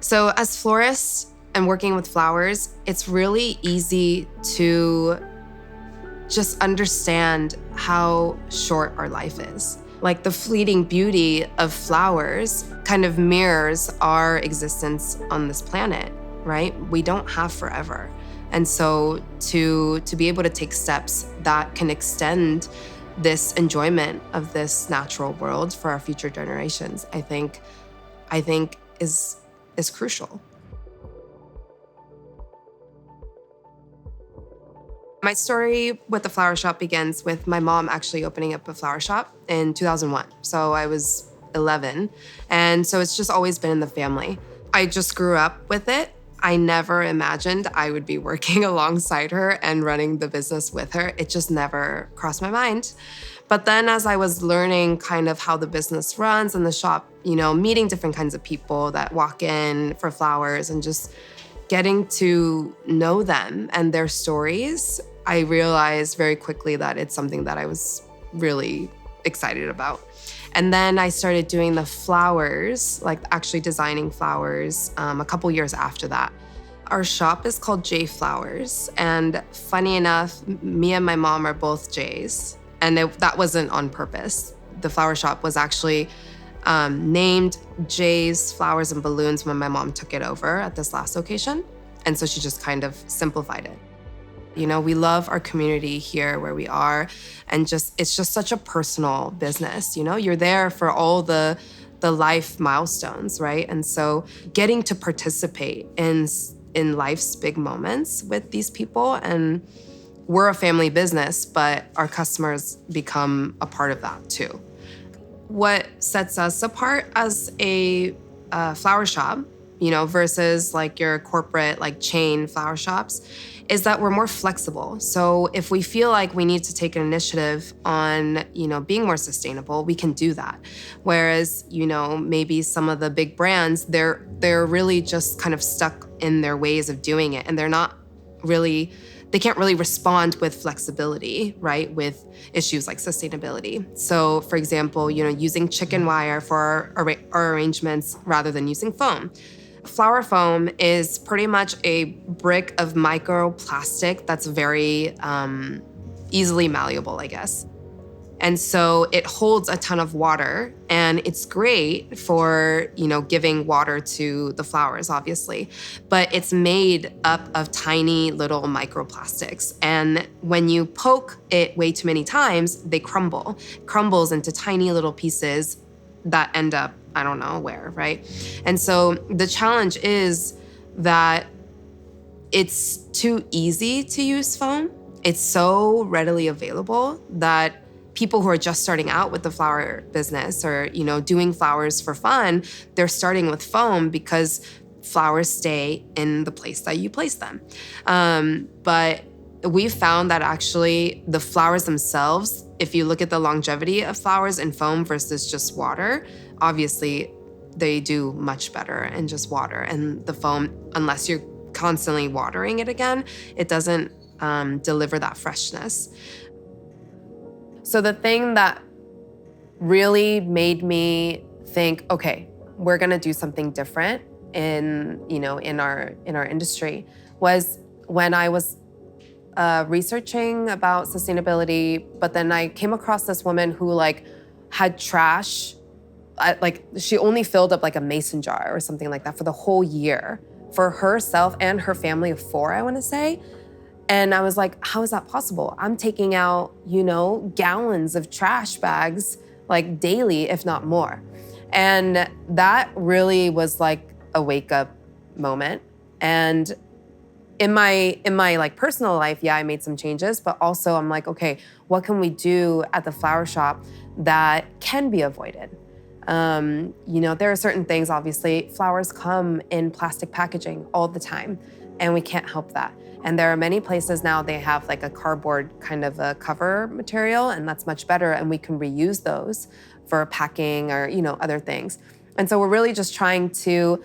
So as florists and working with flowers, it's really easy to just understand how short our life is. Like the fleeting beauty of flowers kind of mirrors our existence on this planet, right? We don't have forever. And so to be able to take steps that can extend this enjoyment of this natural world for our future generations, I think is crucial. My story with the flower shop begins with my mom actually opening up a flower shop in 2001. So I was 11. And so it's just always been in the family. I just grew up with it. I never imagined I would be working alongside her and running the business with her. It just never crossed my mind. But then as I was learning kind of how the business runs and the shop, meeting different kinds of people that walk in for flowers and just getting to know them and their stories, I realized very quickly that it's something that I was really excited about. And then I started doing the flowers, like actually designing flowers, a couple years after that. Our shop is called J Flowers. And funny enough, me and my mom are both J's. And that wasn't on purpose. The flower shop was actually named J's Flowers and Balloons when my mom took it over at this last location. And so she just kind of simplified it. We love our community here where we are, and it's just such a personal business. You're there for all the life milestones, right? And so getting to participate in life's big moments with these people, and we're a family business, but our customers become a part of that too. What sets us apart as a flower shop, versus like your corporate chain flower shops, is that we're more flexible. So if we feel like we need to take an initiative on, being more sustainable, we can do that. Whereas, maybe some of the big brands, they're really just kind of stuck in their ways of doing it, and they can't really respond with flexibility, right, with issues like sustainability. So for example, using chicken wire for our arrangements rather than using foam. Flower foam is pretty much a brick of microplastic that's very easily malleable, I guess. And so it holds a ton of water, and it's great for, giving water to the flowers, obviously. But it's made up of tiny little microplastics. And when you poke it way too many times, they crumbles into tiny little pieces that end up, I don't know where, right? And so the challenge is that it's too easy to use foam. It's so readily available that people who are just starting out with the flower business or, doing flowers for fun, they're starting with foam because flowers stay in the place that you place them. But we've found that actually the flowers themselves, if you look at the longevity of flowers in foam versus just water, obviously they do much better in just water. And the foam, unless you're constantly watering it again, it doesn't deliver that freshness. So the thing that really made me think, okay, we're gonna do something different in our industry was when I was researching about sustainability, but then I came across this woman who had trash, she only filled up a mason jar or something like that for the whole year for herself and her family of 4, I wanna say. And I was like, how is that possible? I'm taking out, gallons of trash bags daily, if not more. And that really was a wake-up moment. And in my personal life, yeah, I made some changes, but also I'm like, okay, what can we do at the flower shop that can be avoided? There are certain things, obviously, flowers come in plastic packaging all the time, and we can't help that. And there are many places now they have a cardboard kind of a cover material, and that's much better, and we can reuse those for packing or, other things. And so we're really just trying to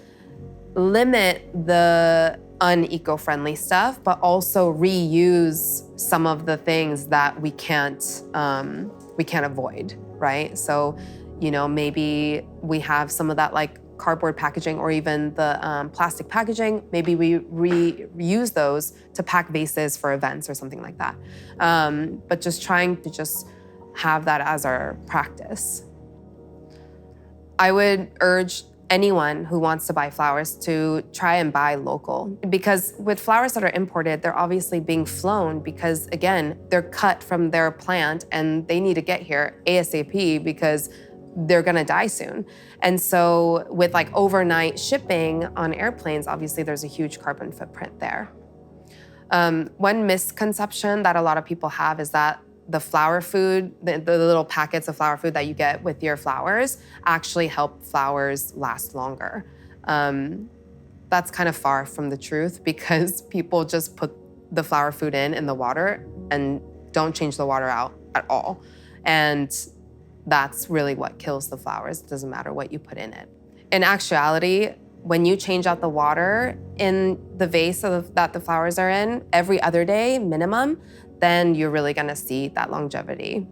limit the uneco-friendly stuff, but also reuse some of the things that we can't avoid, right? So, maybe we have some of that cardboard packaging or even the plastic packaging, maybe we reuse those to pack vases for events or something like that. But just trying to just have that as our practice. I would urge anyone who wants to buy flowers to try and buy local. Because with flowers that are imported, they're obviously being flown because, again, they're cut from their plant and they need to get here ASAP because they're gonna die soon. And so with like overnight shipping on airplanes, obviously there's a huge carbon footprint there. One misconception that a lot of people have is that the flower food, the little packets of flower food that you get with your flowers actually help flowers last longer. That's kind of far from the truth because people just put the flower food in the water and don't change the water out at all. And that's really what kills the flowers. It doesn't matter what you put in it. In actuality, when you change out the water in the vase that the flowers are in every other day minimum, then you're really gonna see that longevity.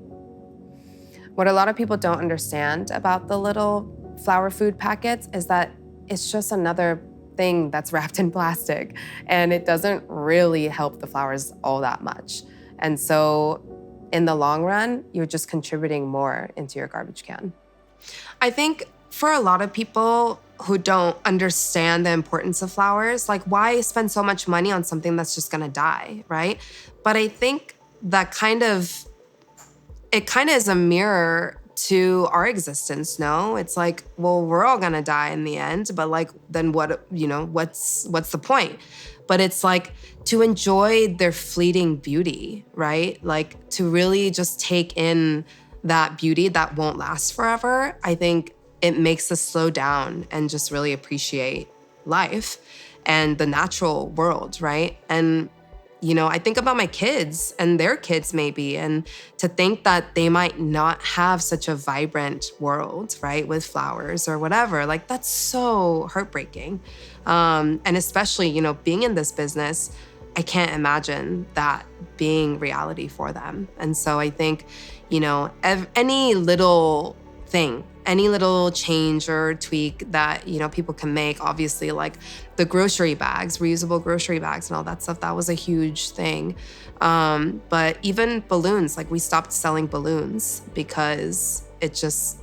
What a lot of people don't understand about the little flower food packets is that it's just another thing that's wrapped in plastic and it doesn't really help the flowers all that much. And so in the long run, you're just contributing more into your garbage can. I think for a lot of people who don't understand the importance of flowers, like why spend so much money on something that's just gonna die, right? But I think that it kind of is a mirror to our existence, no? It's like, well, we're all gonna die in the end, but like, then what, what's the point? But it's like to enjoy their fleeting beauty, right? Like to really just take in that beauty that won't last forever. I think it makes us slow down and just really appreciate life and the natural world, right? And I think about my kids and their kids maybe, and to think that they might not have such a vibrant world, right, with flowers or whatever, like that's so heartbreaking. And especially, being in this business, I can't imagine that being reality for them. And so I think, any little thing, any little change or tweak that, people can make, obviously like the grocery bags, reusable grocery bags and all that stuff, that was a huge thing. But even balloons, like we stopped selling balloons because it just,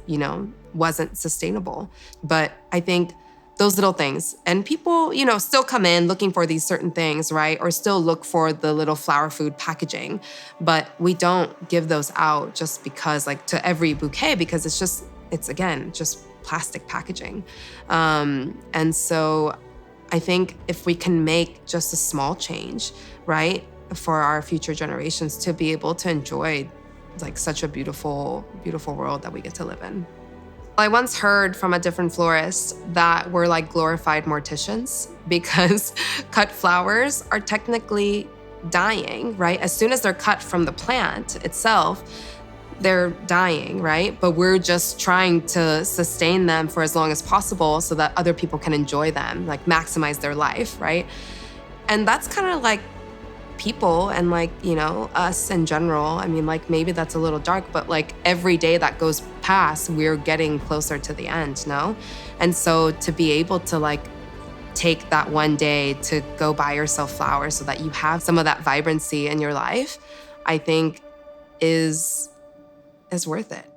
wasn't sustainable. But I think those little things, and people, still come in looking for these certain things, right? Or still look for the little flower food packaging, but we don't give those out just because like to every bouquet, because it's again, just plastic packaging. And so I think if we can make just a small change, right, for our future generations to be able to enjoy like such a beautiful, beautiful world that we get to live in. I once heard from a different florist that we're like glorified morticians because cut flowers are technically dying, right? As soon as they're cut from the plant itself, they're dying, right? But we're just trying to sustain them for as long as possible so that other people can enjoy them, like maximize their life, right? And that's kind of like people and like, us in general. I mean, like maybe that's a little dark, but like every day that goes past, we're getting closer to the end, no? And so to be able to like take that one day to go buy yourself flowers so that you have some of that vibrancy in your life, I think is worth it.